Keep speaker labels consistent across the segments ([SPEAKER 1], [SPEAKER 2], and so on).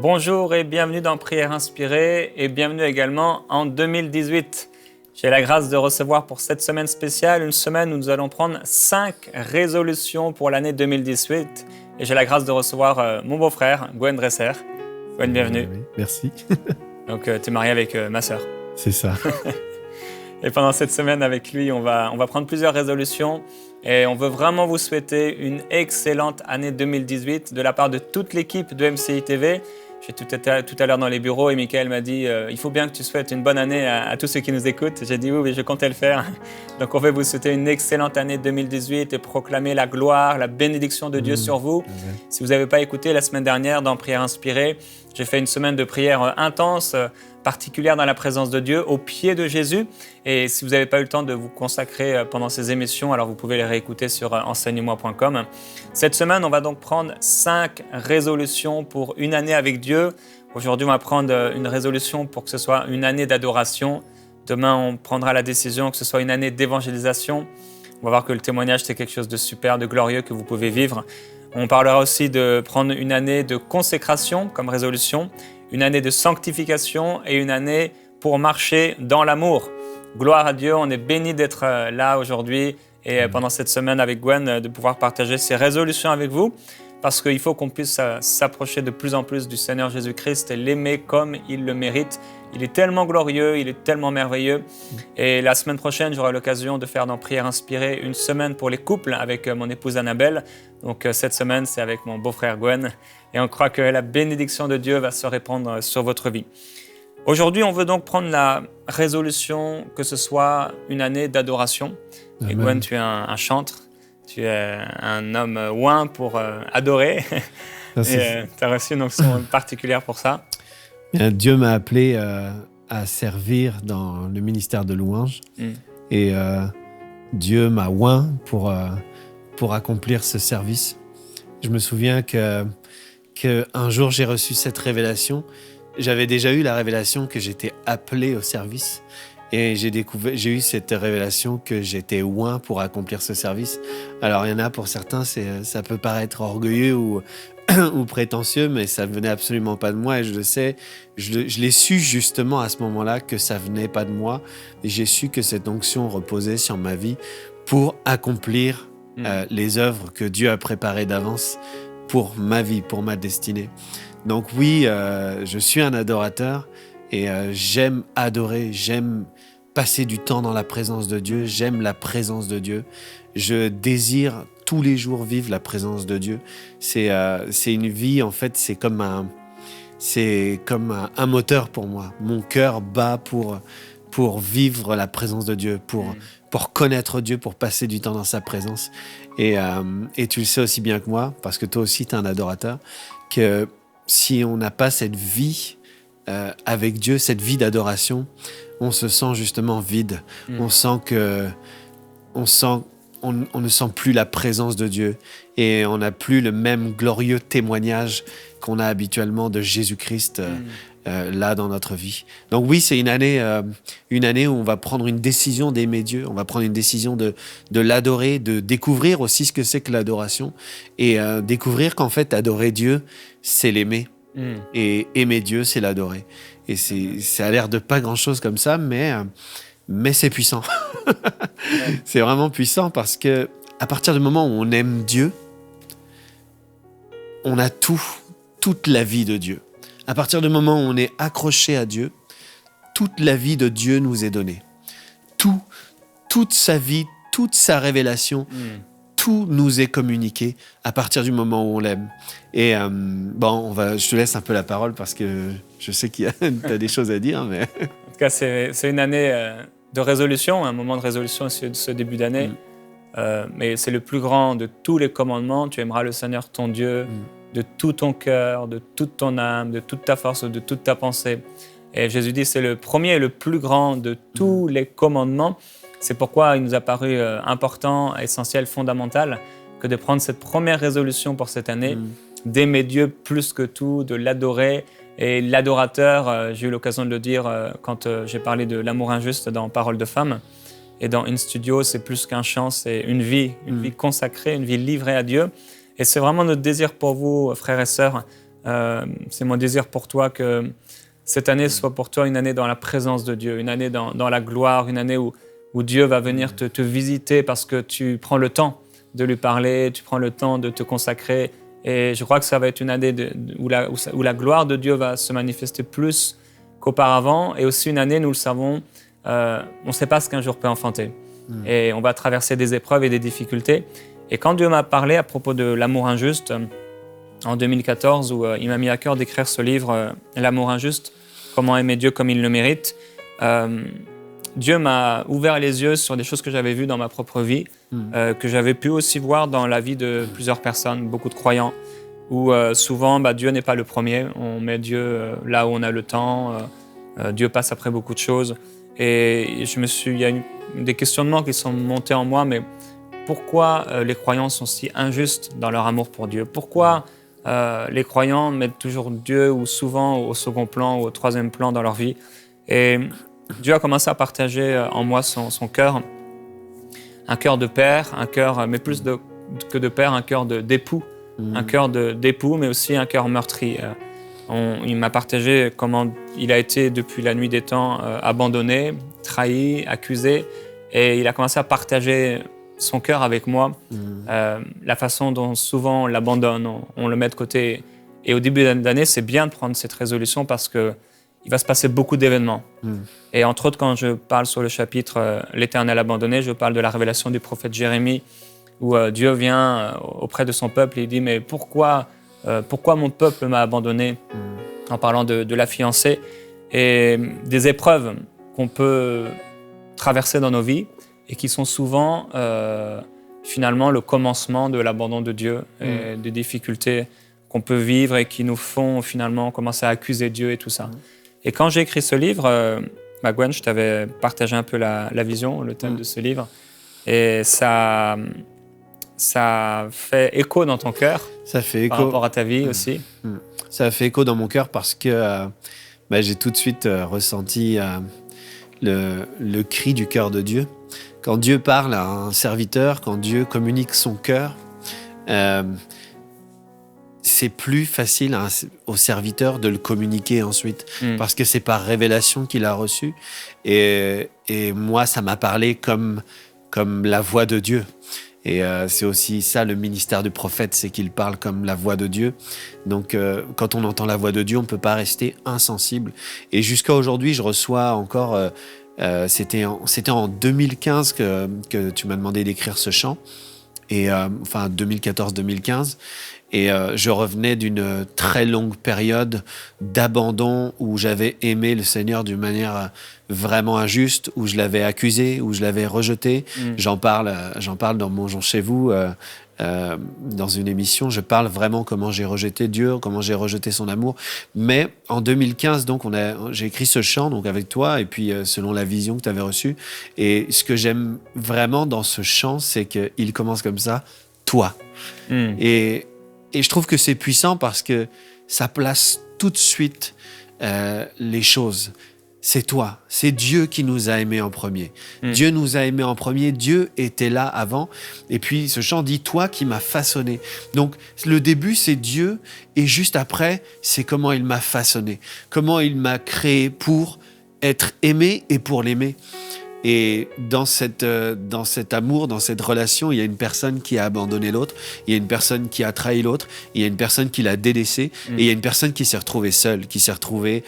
[SPEAKER 1] Bonjour et bienvenue dans Prière Inspirée et bienvenue également en 2018. J'ai la grâce de recevoir pour cette semaine spéciale, une semaine où nous allons prendre 5 résolutions pour l'année 2018. Et j'ai la grâce de recevoir mon beau-frère, Gwen Dresser. Gwen, bienvenue.
[SPEAKER 2] Oui, merci.
[SPEAKER 1] Donc, tu es marié avec ma sœur.
[SPEAKER 2] C'est ça.
[SPEAKER 1] Et pendant cette semaine avec lui, on va prendre plusieurs résolutions et on veut vraiment vous souhaiter une excellente année 2018 de la part de toute l'équipe de MCI TV. J'étais tout à l'heure dans les bureaux et Michael m'a dit il faut bien que tu souhaites une bonne année à tous ceux qui nous écoutent. J'ai dit oui, je comptais le faire. Donc on veut vous souhaiter une excellente année 2018 et proclamer la gloire, la bénédiction de Dieu sur vous. Si vous n'avez pas écouté la semaine dernière dans Prière Inspirée, j'ai fait une semaine de prière intense, particulière dans la présence de Dieu, au pied de Jésus. Et si vous n'avez pas eu le temps de vous consacrer pendant ces émissions, alors vous pouvez les réécouter sur enseigne-moi.com. Cette semaine, on va donc prendre 5 résolutions pour une année avec Dieu. Aujourd'hui, on va prendre une résolution pour que ce soit une année d'adoration. Demain, on prendra la décision que ce soit une année d'évangélisation. On va voir que le témoignage, c'est quelque chose de super, de glorieux que vous pouvez vivre. On parlera aussi de prendre une année de consécration comme résolution, une année de sanctification et une année pour marcher dans l'amour. Gloire à Dieu, on est bénis d'être là aujourd'hui et pendant cette semaine avec Gwen, de pouvoir partager ces résolutions avec vous parce qu'il faut qu'on puisse s'approcher de plus en plus du Seigneur Jésus-Christ et l'aimer comme il le mérite. Il est tellement glorieux, il est tellement merveilleux. Et la semaine prochaine, j'aurai l'occasion de faire dans Prière Inspirée une semaine pour les couples avec mon épouse Annabelle. Donc cette semaine, c'est avec mon beau-frère Gwen. Et on croit que la bénédiction de Dieu va se répandre sur votre vie. Aujourd'hui, on veut donc prendre la résolution que ce soit une année d'adoration. Amen. Et Gwen, tu es un chantre. Tu es un homme oint pour adorer.
[SPEAKER 2] Merci.
[SPEAKER 1] Et tu as reçu une onction particulière pour ça.
[SPEAKER 2] Dieu m'a appelé à servir dans le ministère de louange. Et Dieu m'a oint pour accomplir ce service. Je me souviens qu'un jour, j'ai reçu cette révélation. J'avais déjà eu la révélation que j'étais appelé au service. Et j'ai eu cette révélation que j'étais oint pour accomplir ce service. Alors, il y en a pour certains, ça peut paraître orgueilleux ou prétentieux, mais ça ne venait absolument pas de moi. Et je le sais, je l'ai su justement à ce moment-là que ça ne venait pas de moi. Et j'ai su que cette onction reposait sur ma vie pour accomplir les œuvres que Dieu a préparées d'avance pour ma vie, pour ma destinée. Donc oui, je suis un adorateur. Et j'aime adorer, j'aime passer du temps dans la présence de Dieu, j'aime la présence de Dieu. Je désire tous les jours vivre la présence de Dieu. C'est une vie, en fait, c'est comme un moteur pour moi. Mon cœur bat pour vivre la présence de Dieu, pour connaître Dieu, pour passer du temps dans sa présence. Et tu le sais aussi bien que moi, parce que toi aussi, tu es un adorateur, que si on n'a pas cette vie avec Dieu, cette vie d'adoration, on se sent justement vide. On ne sent plus la présence de Dieu et on n'a plus le même glorieux témoignage qu'on a habituellement de Jésus-Christ là dans notre vie. Donc oui, c'est une année où on va prendre une décision d'aimer Dieu, on va prendre une décision de l'adorer, de découvrir aussi ce que c'est que l'adoration et découvrir qu'en fait, adorer Dieu, c'est l'aimer. Et aimer Dieu, c'est l'adorer. Et ça a l'air de pas grand-chose comme ça, mais c'est puissant. C'est vraiment puissant parce que à partir du moment où on aime Dieu, on a toute la vie de Dieu. À partir du moment où on est accroché à Dieu, toute la vie de Dieu nous est donnée. Toute sa vie, toute sa révélation, tout nous est communiqué à partir du moment où on l'aime. Et je te laisse un peu la parole parce que je sais qu'il y a des choses à dire. Mais...
[SPEAKER 1] En tout cas, c'est une année de résolution, un moment de résolution ce début d'année. Mais c'est le plus grand de tous les commandements. Tu aimeras le Seigneur ton Dieu de tout ton cœur, de toute ton âme, de toute ta force, de toute ta pensée. Et Jésus dit c'est le premier et le plus grand de tous les commandements. C'est pourquoi il nous a paru important, essentiel, fondamental que de prendre cette première résolution pour cette année, d'aimer Dieu plus que tout, de l'adorer. Et l'adorateur, j'ai eu l'occasion de le dire quand j'ai parlé de l'amour injuste dans Paroles de femmes. Et dans In Studio, c'est plus qu'un chant, c'est une vie vie consacrée, une vie livrée à Dieu. Et c'est vraiment notre désir pour vous, frères et sœurs, C'est mon désir pour toi que cette année soit pour toi une année dans la présence de Dieu, une année dans la gloire, une année où Dieu va venir te visiter parce que tu prends le temps de lui parler, tu prends le temps de te consacrer. Et je crois que ça va être une année où la gloire de Dieu va se manifester plus qu'auparavant. Et aussi une année, nous le savons, on ne sait pas ce qu'un jour peut enfanter. Et on va traverser des épreuves et des difficultés. Et quand Dieu m'a parlé à propos de l'amour injuste, en 2014, où il m'a mis à cœur d'écrire ce livre, L'amour injuste, comment aimer Dieu comme il le mérite, Dieu m'a ouvert les yeux sur des choses que j'avais vues dans ma propre vie, que j'avais pu aussi voir dans la vie de plusieurs personnes, beaucoup de croyants, où souvent Dieu n'est pas le premier, on met Dieu là où on a le temps, Dieu passe après beaucoup de choses. Et il y a des questionnements qui sont montés en moi, mais pourquoi les croyants sont si injustes dans leur amour pour Dieu? Pourquoi les croyants mettent toujours Dieu ou souvent au second plan ou au troisième plan dans leur vie? Et Dieu a commencé à partager en moi son cœur, un cœur de père, un cœur, mais plus que de père, un cœur d'époux, un cœur d'époux, mais aussi un cœur meurtri. Il m'a partagé comment il a été depuis la nuit des temps abandonné, trahi, accusé, et il a commencé à partager son cœur avec moi, la façon dont souvent on l'abandonne, on le met de côté. Et au début d'année, c'est bien de prendre cette résolution parce qu'il va se passer beaucoup d'événements. Et entre autres, quand je parle sur le chapitre L'Éternel abandonné, je parle de la révélation du prophète Jérémie, où Dieu vient auprès de son peuple et il dit « Mais pourquoi mon peuple m'a abandonné ?» en parlant de la fiancée et des épreuves qu'on peut traverser dans nos vies et qui sont souvent finalement le commencement de l'abandon de Dieu et des difficultés qu'on peut vivre et qui nous font finalement commencer à accuser Dieu et tout ça. Et quand j'ai écrit ce livre, Gwen, je t'avais partagé un peu la vision, le thème de ce livre, et ça fait écho dans ton cœur.
[SPEAKER 2] Ça fait écho.
[SPEAKER 1] Par rapport à ta vie aussi.
[SPEAKER 2] Ça fait écho dans mon cœur parce que j'ai tout de suite ressenti le cri du cœur de Dieu. Quand Dieu parle à un serviteur, quand Dieu communique son cœur, c'est plus facile au serviteur de le communiquer ensuite parce que c'est par révélation qu'il a reçu. Et moi, ça m'a parlé comme la voix de Dieu. Et c'est aussi ça le ministère du prophète, c'est qu'il parle comme la voix de Dieu. Donc quand on entend la voix de Dieu, on ne peut pas rester insensible. Et jusqu'à aujourd'hui, je reçois encore... c'était en 2015 que tu m'as demandé d'écrire ce chant. Et, 2014-2015. Et je revenais d'une très longue période d'abandon où j'avais aimé le Seigneur d'une manière vraiment injuste, où je l'avais accusé, où je l'avais rejeté. J'en parle dans Mon Jean chez vous, dans une émission. Je parle vraiment comment j'ai rejeté Dieu, comment j'ai rejeté son amour. Mais en 2015, donc, j'ai écrit ce chant donc, avec toi, et puis selon la vision que tu avais reçue. Et ce que j'aime vraiment dans ce chant, c'est qu'il commence comme ça, toi. Et je trouve que c'est puissant parce que ça place tout de suite les choses. C'est toi, c'est Dieu qui nous a aimés en premier. Dieu nous a aimés en premier, Dieu était là avant. Et puis ce chant dit « Toi qui m'as façonné ». Donc le début, c'est Dieu, et juste après, c'est comment il m'a façonné, comment il m'a créé pour être aimé et pour l'aimer. Et dans cet amour, dans cette relation, il y a une personne qui a abandonné l'autre, il y a une personne qui a trahi l'autre, il y a une personne qui l'a délaissé, et il y a une personne qui s'est retrouvée seule, qui s'est retrouvée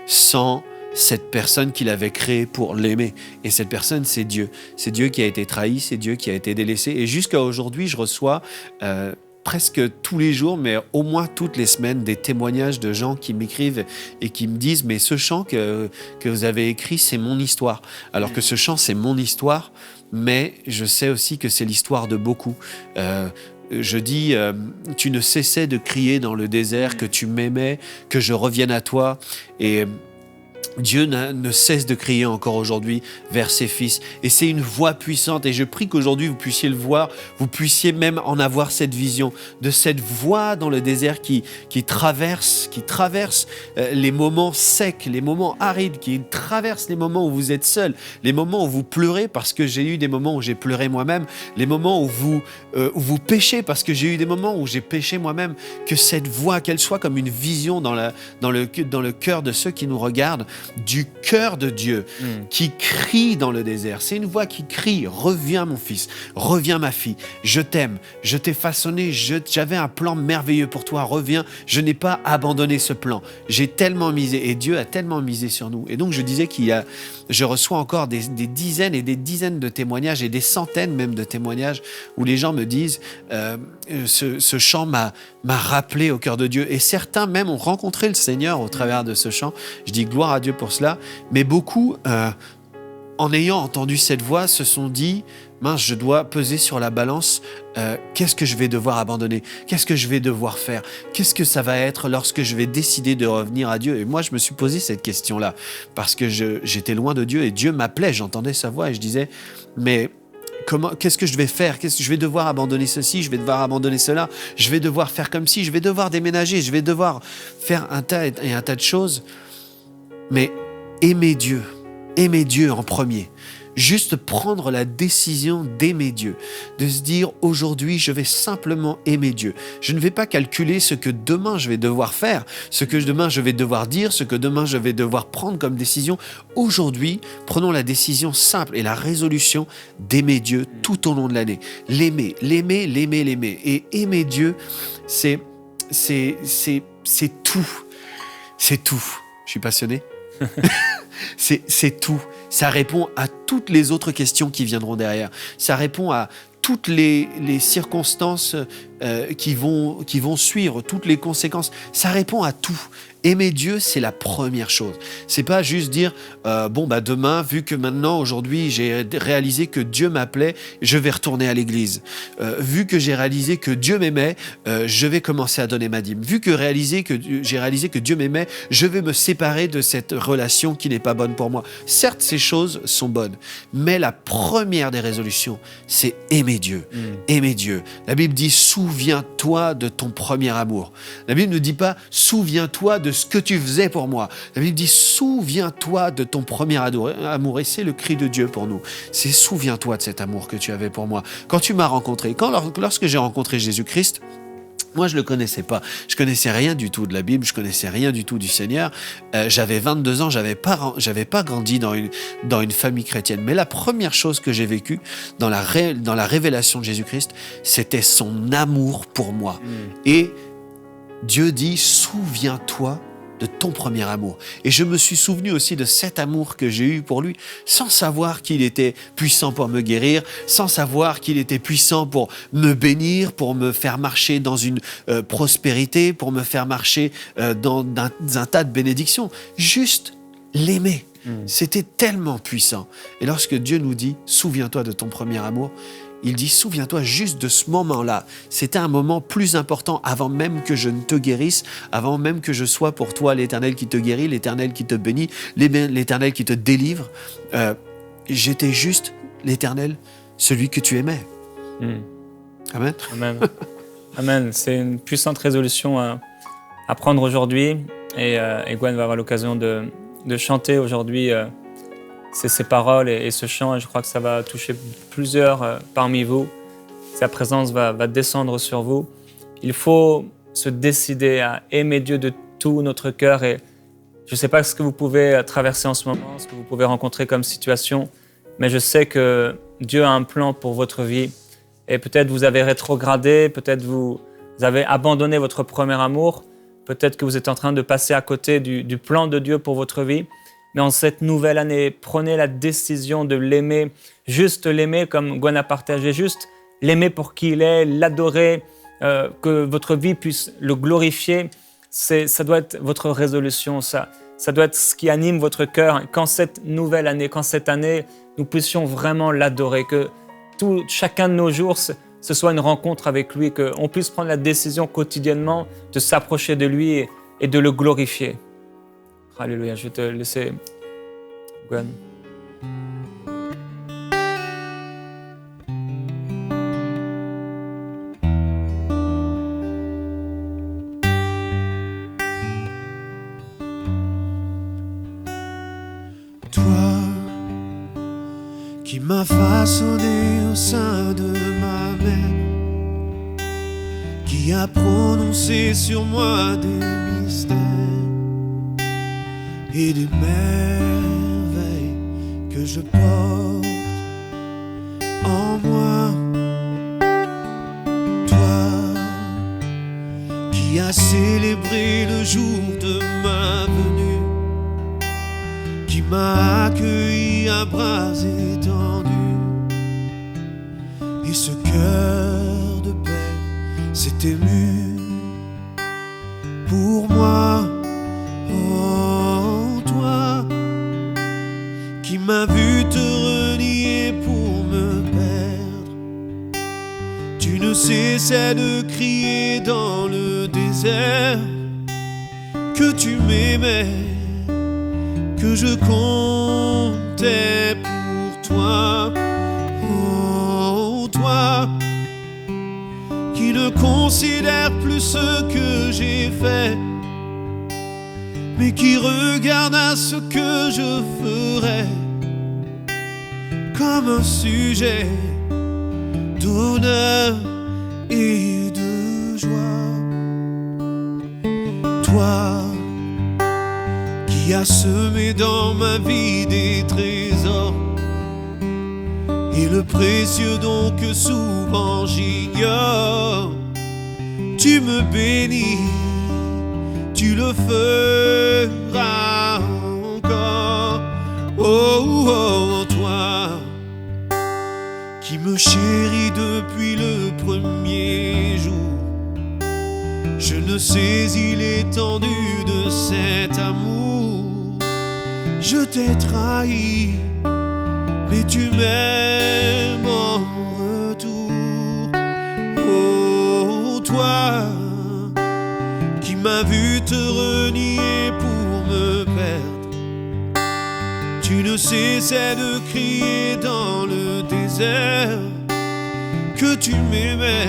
[SPEAKER 2] sans cette personne qu'il avait créée pour l'aimer. Et cette personne, c'est Dieu. C'est Dieu qui a été trahi, c'est Dieu qui a été délaissé. Et jusqu'à aujourd'hui, je reçois... presque tous les jours, mais au moins toutes les semaines, des témoignages de gens qui m'écrivent et qui me disent « Mais ce chant que vous avez écrit, c'est mon histoire. » Alors que ce chant, c'est mon histoire, mais je sais aussi que c'est l'histoire de beaucoup. Je dis « Tu ne cessais de crier dans le désert que tu m'aimais, que je revienne à toi. » Et Dieu ne cesse de crier encore aujourd'hui vers ses fils. Et c'est une voix puissante. Et je prie qu'aujourd'hui, vous puissiez le voir, vous puissiez même en avoir cette vision de cette voix dans le désert qui traverse les moments secs, les moments arides, qui traverse les moments où vous êtes seul, les moments où vous pleurez, parce que j'ai eu des moments où j'ai pleuré moi-même, les moments où vous péchez, parce que j'ai eu des moments où j'ai péché moi-même. Que cette voix, qu'elle soit comme une vision dans le cœur de ceux qui nous regardent, du cœur de Dieu qui crie dans le désert. C'est une voix qui crie: reviens mon fils, reviens ma fille, je t'aime, je t'ai façonné, j'avais un plan merveilleux pour toi, reviens, je n'ai pas abandonné ce plan, j'ai tellement misé, et Dieu a tellement misé sur nous. Et donc je disais je reçois encore des dizaines et des dizaines de témoignages et des centaines même de témoignages où les gens me disent ce chant m'a rappelé au cœur de Dieu, et certains même ont rencontré le Seigneur au travers de ce chant. Je dis gloire à Dieu pour cela, mais beaucoup en ayant entendu cette voix se sont dit: mince, je dois peser sur la balance, qu'est-ce que je vais devoir abandonner, qu'est-ce que je vais devoir faire, qu'est-ce que ça va être lorsque je vais décider de revenir à Dieu. Et moi je me suis posé cette question-là parce que j'étais loin de Dieu et Dieu m'appelait, j'entendais sa voix et je disais: mais qu'est-ce que je vais faire? Je vais devoir abandonner ceci, je vais devoir abandonner cela, je vais devoir faire comme ci, je vais devoir déménager, je vais devoir faire un tas de choses. Mais aimer Dieu en premier. Juste prendre la décision d'aimer Dieu, de se dire: aujourd'hui, je vais simplement aimer Dieu. Je ne vais pas calculer ce que demain je vais devoir faire, ce que demain je vais devoir dire, ce que demain je vais devoir prendre comme décision. Aujourd'hui, prenons la décision simple et la résolution d'aimer Dieu tout au long de l'année. L'aimer. Et aimer Dieu, c'est tout. C'est tout. Je suis passionné. C'est tout. Ça répond à toutes les autres questions qui viendront derrière. Ça répond à toutes les circonstances qui vont suivre, toutes les conséquences. Ça répond à tout. Aimer Dieu, c'est la première chose. C'est pas juste dire demain, vu que maintenant, aujourd'hui, j'ai réalisé que Dieu m'appelait, je vais retourner à l'église. Vu que j'ai réalisé que Dieu m'aimait, je vais commencer à donner ma dîme. Vu que j'ai réalisé que Dieu m'aimait, je vais me séparer de cette relation qui n'est pas bonne pour moi. Certes, ces choses sont bonnes, mais la première des résolutions, c'est aimer Dieu. Aimer Dieu. La Bible dit: souviens-toi de ton premier amour. La Bible ne dit pas: souviens-toi de ce que tu faisais pour moi. La Bible dit: souviens-toi de ton premier amour. Et c'est le cri de Dieu pour nous. C'est: souviens-toi de cet amour que tu avais pour moi. Quand tu m'as rencontré, lorsque j'ai rencontré Jésus-Christ, moi, je le connaissais pas. Je connaissais rien du tout de la Bible. Je connaissais rien du tout du Seigneur. J'avais 22 ans. J'avais pas grandi dans une famille chrétienne. Mais la première chose que j'ai vécue dans la révélation de Jésus-Christ, c'était son amour pour moi. Et Dieu dit: souviens-toi de ton premier amour. Et je me suis souvenu aussi de cet amour que j'ai eu pour lui, sans savoir qu'il était puissant pour me guérir, sans savoir qu'il était puissant pour me bénir, pour me faire marcher dans une prospérité, pour me faire marcher dans un tas de bénédictions. Juste l'aimer. C'était tellement puissant. Et lorsque Dieu nous dit: souviens-toi de ton premier amour, il dit: souviens-toi juste de ce moment-là. C'était un moment plus important avant même que je ne te guérisse, avant même que je sois pour toi l'Éternel qui te guérit, l'Éternel qui te bénit, l'Éternel qui te délivre. J'étais juste l'Éternel, celui que tu aimais. Amen.
[SPEAKER 1] Amen. Amen. C'est une puissante résolution à prendre aujourd'hui. Et Gwen va avoir l'occasion de chanter aujourd'hui ces paroles et ce chant, et je crois que ça va toucher plusieurs parmi vous. Sa présence va descendre sur vous. Il faut se décider à aimer Dieu de tout notre cœur. Et je ne sais pas ce que vous pouvez traverser en ce moment, ce que vous pouvez rencontrer comme situation, mais je sais que Dieu a un plan pour votre vie. Et peut-être vous avez rétrogradé, peut-être vous avez abandonné votre premier amour, peut-être que vous êtes en train de passer à côté du plan de Dieu pour votre vie. Mais en cette nouvelle année, prenez la décision de l'aimer, juste l'aimer comme Gwen a partagé, juste l'aimer pour qui il est, l'adorer, que votre vie puisse le glorifier. Ça doit être votre résolution, ça doit être ce qui anime votre cœur. Quand cette nouvelle année, quand cette année, nous puissions vraiment l'adorer, que chacun de nos jours, ce soit une rencontre avec lui, qu'on puisse prendre la décision quotidiennement de s'approcher de lui et de le glorifier. Alléluia. Je vais te laisser, Gwen.
[SPEAKER 3] Qui m'a façonné au sein de ma mère, qui a prononcé sur moi des mystères et des merveilles que je porte en moi. Toi qui as célébré le jour de ma venue, qui m'a accueilli à bras étendus, et ce cœur de paix s'est ému pour moi. Oh, toi qui m'as vu te renier pour me perdre, tu ne cessais de crier dans le désert que tu m'aimais, que je comptais pour toi. Oh, toi qui ne considère plus ce que j'ai fait, mais qui regarde à ce que je ferai comme un sujet d'honneur et de joie. Toi qui a semé dans ma vie des trésors, et le précieux don que souvent j'ignore, tu me bénis, tu le feras encore. Oh, oh, toi qui me chéris depuis le premier jour, je ne saisis l'étendue de cet amour. Je t'ai trahi, mais tu m'aimes en retour. Oh, toi qui m'as vu te renier pour me perdre, tu ne cessais de crier dans le désert que tu m'aimais,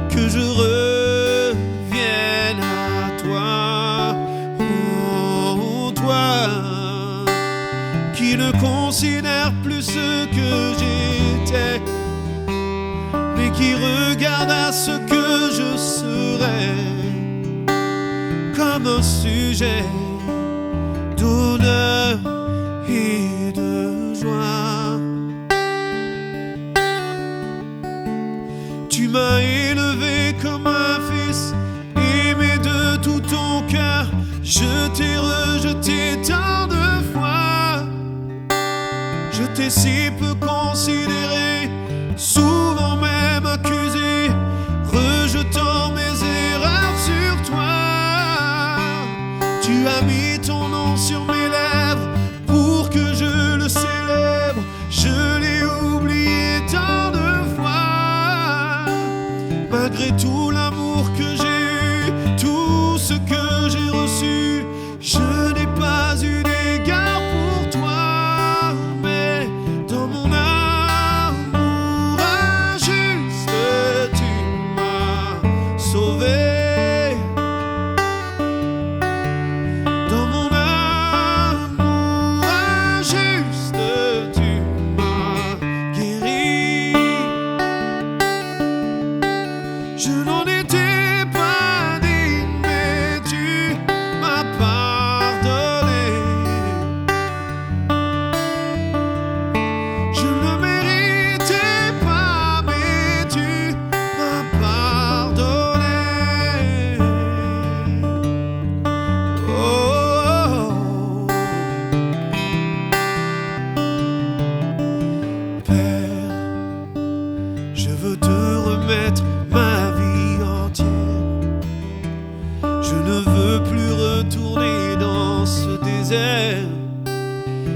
[SPEAKER 3] que je revienne à toi. Oh, toi qui ne considère plus ce que j'étais, mais qui regarde à ce que je serai comme un sujet d'honneur et de joie. Tu m'as élevé comme un fils, aimé de tout ton cœur. Je t'ai rejeté tant de fois, je t'ai si peu considéré, souvent même accusé, rejetant mes erreurs sur toi. Tu as mis ton nom sur mes lèvres pour que je le célèbre. Je l'ai oublié tant de fois. Malgré tout l'amour que j'ai eu, tout ce que j'ai reçu, je n'ai pas eu d'égard pour toi. Mais dans mon amour injuste, tu m'as sauvé.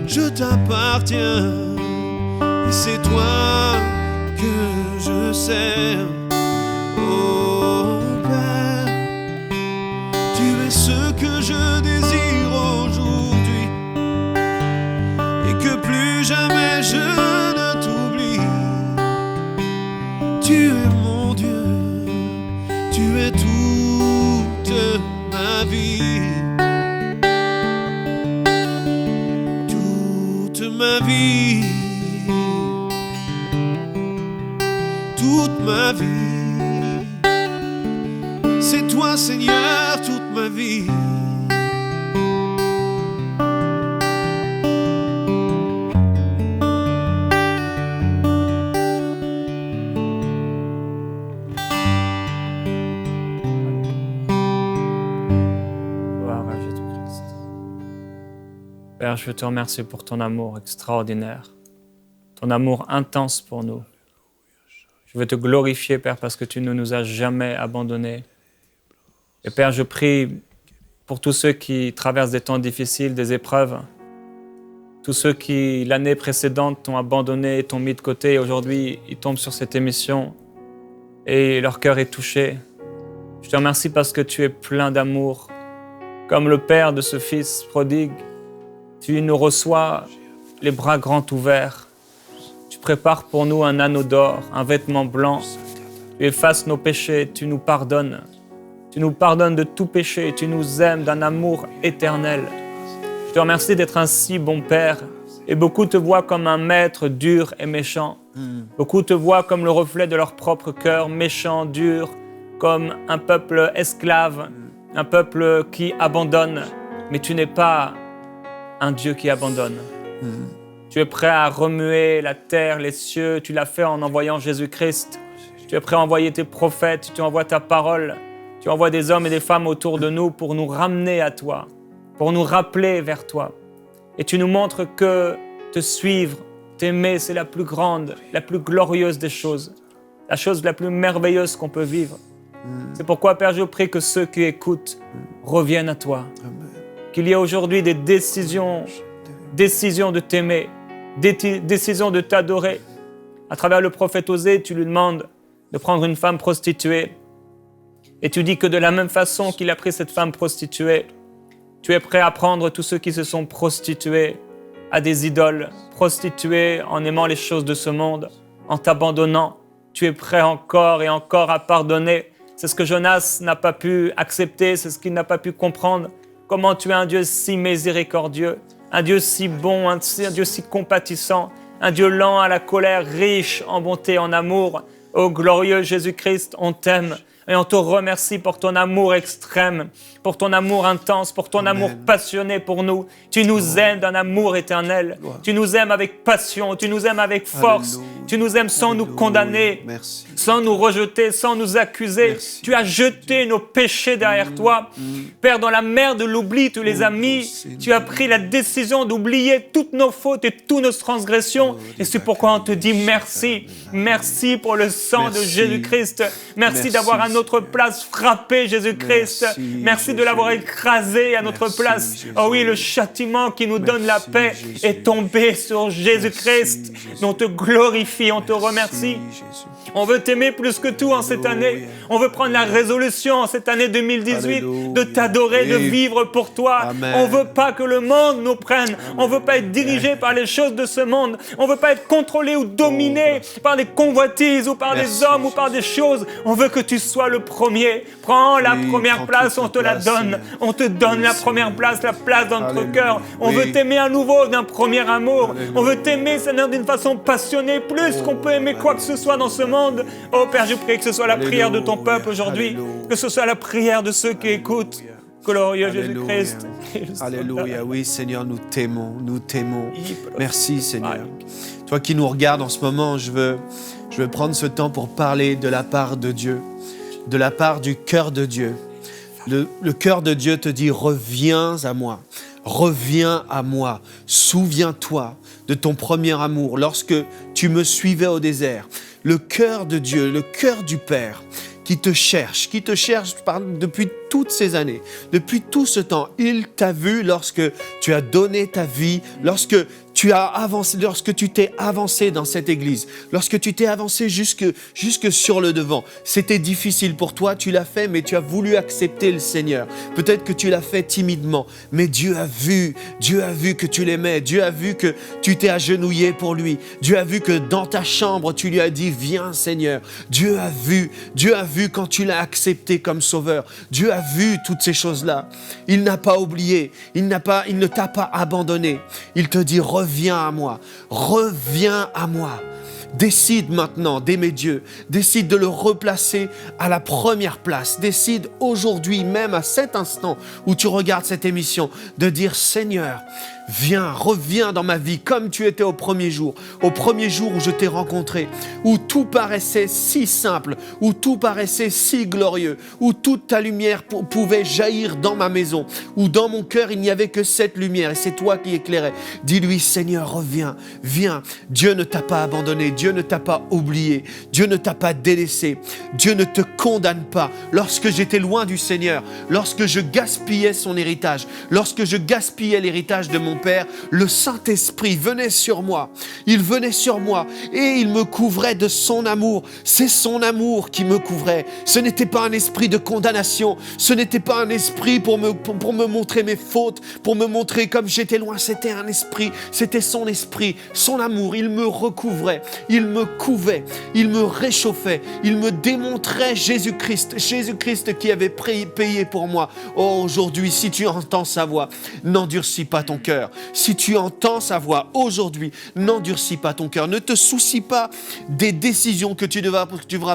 [SPEAKER 3] Je t'appartiens et c'est toi que je sers. Oh Père, tu es ce que je désire ma vie, toute ma vie, toute ma vie. C'est toi, Seigneur, toute ma vie.
[SPEAKER 1] Père, je te remercie pour ton amour extraordinaire, ton amour intense pour nous. Je veux te glorifier, Père, parce que tu ne nous as jamais abandonnés. Et Père, je prie pour tous ceux qui traversent des temps difficiles, des épreuves, tous ceux qui, l'année précédente, t'ont abandonné, t'ont mis de côté, et aujourd'hui, ils tombent sur cette émission et leur cœur est touché. Je te remercie parce que tu es plein d'amour. Comme le Père de ce Fils prodigue, tu nous reçois les bras grands ouverts. Tu prépares pour nous un anneau d'or, un vêtement blanc. Tu effaces nos péchés, tu nous pardonnes. Tu nous pardonnes de tout péché, tu nous aimes d'un amour éternel. Je te remercie d'être un si bon Père. Et beaucoup te voient comme un maître dur et méchant. Beaucoup te voient comme le reflet de leur propre cœur, méchant, dur, comme un peuple esclave, un peuple qui abandonne. Mais tu n'es pas un Dieu qui abandonne. Tu es prêt à remuer la terre, les cieux. Tu l'as fait en envoyant Jésus-Christ. Tu es prêt à envoyer tes prophètes. Tu envoies ta parole. Tu envoies des hommes et des femmes autour de nous pour nous ramener à toi, pour nous rappeler vers toi. Et tu nous montres que te suivre, t'aimer, c'est la plus grande, la plus glorieuse des choses, la chose la plus merveilleuse qu'on peut vivre. C'est pourquoi, Père, je prie que ceux qui écoutent reviennent à toi. Qu'il y ait aujourd'hui des décisions de t'aimer, décisions de t'adorer. À travers le prophète Osée, tu lui demandes de prendre une femme prostituée. Et tu dis que de la même façon qu'il a pris cette femme prostituée, tu es prêt à prendre tous ceux qui se sont prostitués à des idoles, prostitués en aimant les choses de ce monde, en t'abandonnant. Tu es prêt encore et encore à pardonner. C'est ce que Jonas n'a pas pu accepter, c'est ce qu'il n'a pas pu comprendre. Comment tu es un Dieu si miséricordieux, un Dieu si bon, un Dieu si compatissant, un Dieu lent à la colère, riche en bonté, en amour. Ô glorieux Jésus-Christ, on t'aime et on te remercie pour ton amour extrême, pour ton amour intense, pour ton amour passionné pour nous. Tu nous aimes d'un amour éternel. Tu nous aimes avec passion, tu nous aimes avec force. Tu nous aimes sans nous condamner, sans nous rejeter, sans nous accuser. Tu as jeté nos péchés derrière toi. Père, dans la mer de l'oubli, tu les as mis. Tu as pris la décision d'oublier toutes nos fautes et toutes nos transgressions. Et c'est pourquoi on te dit merci. Merci pour le sang de Jésus-Christ. Merci d'avoir à notre place frappé Jésus-Christ. Merci de l'avoir écrasé à notre place. Oh oui, le châtiment qui nous donne la paix est tombé sur Jésus-Christ. On te glorifie, on te remercie. On veut t'aimer plus que tout en cette année. On veut prendre la résolution en cette année 2018 de t'adorer, de vivre pour toi. On veut pas que le monde nous prenne. On veut pas être dirigé par les choses de ce monde. On veut pas être contrôlé ou dominé par des convoitises ou par des hommes ou par des choses. On veut que tu sois le premier. Prends la première place, on te la donne. On te donne la première place, la place dans notre cœur. On veut t'aimer à nouveau d'un premier amour. On veut t'aimer, Seigneur, d'une façon passionnée, plus qu'on peut aimer quoi que ce soit dans ce monde. Oh Père, je prie que ce soit la prière de ton peuple aujourd'hui, que ce soit la prière de ceux qui écoutent. Glorieux Jésus-Christ.
[SPEAKER 3] Alléluia, oui Seigneur, nous t'aimons, nous t'aimons. Merci Seigneur. Toi qui nous regardes en ce moment, je veux prendre ce temps pour parler de la part de Dieu, de la part du cœur de Dieu. Le cœur de Dieu te dit, reviens à moi. Reviens à moi, souviens-toi de ton premier amour lorsque tu me suivais au désert. Le cœur de Dieu, le cœur du Père qui te cherche depuis toutes ces années, depuis tout ce temps. Il t'a vu lorsque tu as donné ta vie, lorsque
[SPEAKER 2] tu as avancé, lorsque tu t'es avancé dans cette église, lorsque tu t'es avancé jusque sur le devant, c'était difficile pour toi, tu l'as fait, mais tu as voulu accepter le Seigneur. Peut-être que tu l'as fait timidement, mais Dieu a vu que tu l'aimais, Dieu a vu que tu t'es agenouillé pour lui, Dieu a vu que dans ta chambre, tu lui as dit, viens Seigneur. Dieu a vu quand tu l'as accepté comme sauveur. Dieu a vu toutes ces choses-là. Il n'a pas oublié, il ne t'a pas abandonné. Il te dit, reviens à moi, reviens à moi. Décide maintenant d'aimer Dieu. Décide de le replacer à la première place. Décide aujourd'hui, même à cet instant où tu regardes cette émission, de dire, Seigneur, reviens dans ma vie comme tu étais au premier jour où je t'ai rencontré, où tout paraissait si simple, où tout paraissait si glorieux, où toute ta lumière pouvait jaillir dans ma maison, où dans mon cœur il n'y avait que cette lumière et c'est toi qui éclairais. Dis-lui, Seigneur, reviens, viens. Dieu ne t'a pas abandonné, Dieu ne t'a pas oublié, Dieu ne t'a pas délaissé, Dieu ne te condamne pas. Lorsque j'étais loin du Seigneur, lorsque je gaspillais son héritage, lorsque je gaspillais l'héritage de mon Père, le Saint-Esprit venait sur moi. Il venait sur moi et il me couvrait de son amour. C'est son amour qui me couvrait. Ce n'était pas un esprit de condamnation. Ce n'était pas un esprit pour me montrer mes fautes, pour me montrer comme j'étais loin. C'était un esprit, c'était son esprit, son amour. Il me recouvrait, il me couvait, il me réchauffait, il me démontrait Jésus-Christ qui avait payé pour moi. Oh, aujourd'hui, si tu entends sa voix, n'endurcis pas ton cœur. Si tu entends sa voix aujourd'hui, n'endurcis pas ton cœur. Ne te soucie pas des décisions que tu devras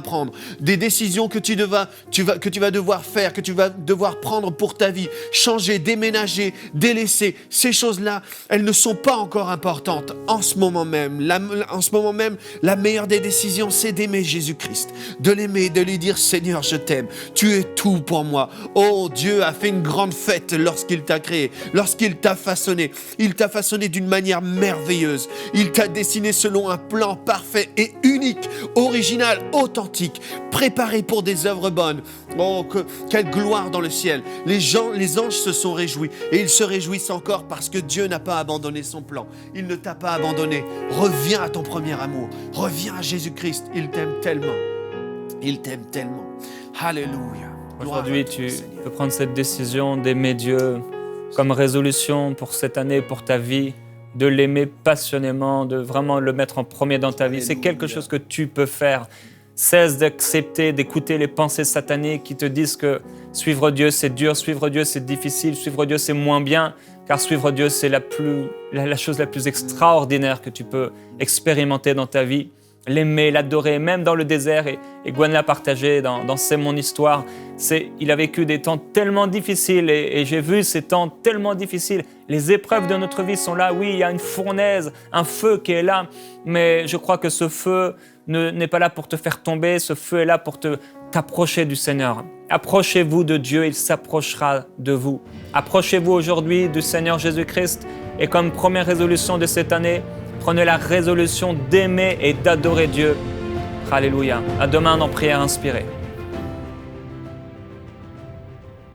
[SPEAKER 2] prendre, des décisions que tu vas devoir faire, que tu vas devoir prendre pour ta vie, changer, déménager, délaisser. Ces choses-là, elles ne sont pas encore importantes. En ce moment même, la meilleure des décisions, c'est d'aimer Jésus-Christ, de l'aimer, de lui dire, Seigneur, je t'aime. Tu es tout pour moi. Oh, Dieu a fait une grande fête lorsqu'il t'a créé, lorsqu'il t'a façonné. Il t'a façonné d'une manière merveilleuse. Il t'a dessiné selon un plan parfait et unique, original, authentique, préparé pour des œuvres bonnes. Oh, quelle gloire dans le ciel. Les anges se sont réjouis et ils se réjouissent encore parce que Dieu n'a pas abandonné son plan. Il ne t'a pas abandonné. Reviens à ton premier amour. Reviens à Jésus-Christ. Il t'aime tellement. Il t'aime tellement. Alléluia.
[SPEAKER 1] Aujourd'hui, tu peux prendre cette décision d'aimer Dieu comme résolution pour cette année, pour ta vie, de l'aimer passionnément, de vraiment le mettre en premier dans ta vie. C'est quelque chose que tu peux faire. Cesse d'accepter, d'écouter les pensées sataniques qui te disent que suivre Dieu, c'est dur, suivre Dieu, c'est difficile, suivre Dieu, c'est moins bien, car suivre Dieu, c'est la chose la plus extraordinaire que tu peux expérimenter dans ta vie. L'aimer, l'adorer, même dans le désert. Et Gwen l'a partagé dans C'est mon histoire. Il a vécu des temps tellement difficiles et j'ai vu ces temps tellement difficiles. Les épreuves de notre vie sont là. Oui, il y a une fournaise, un feu qui est là. Mais je crois que ce feu n'est pas là pour te faire tomber. Ce feu est là pour t'approcher du Seigneur. Approchez-vous de Dieu, il s'approchera de vous. Approchez-vous aujourd'hui du Seigneur Jésus-Christ. Et comme première résolution de cette année, prenez la résolution d'aimer et d'adorer Dieu. Alléluia. À demain dans Prière inspirée.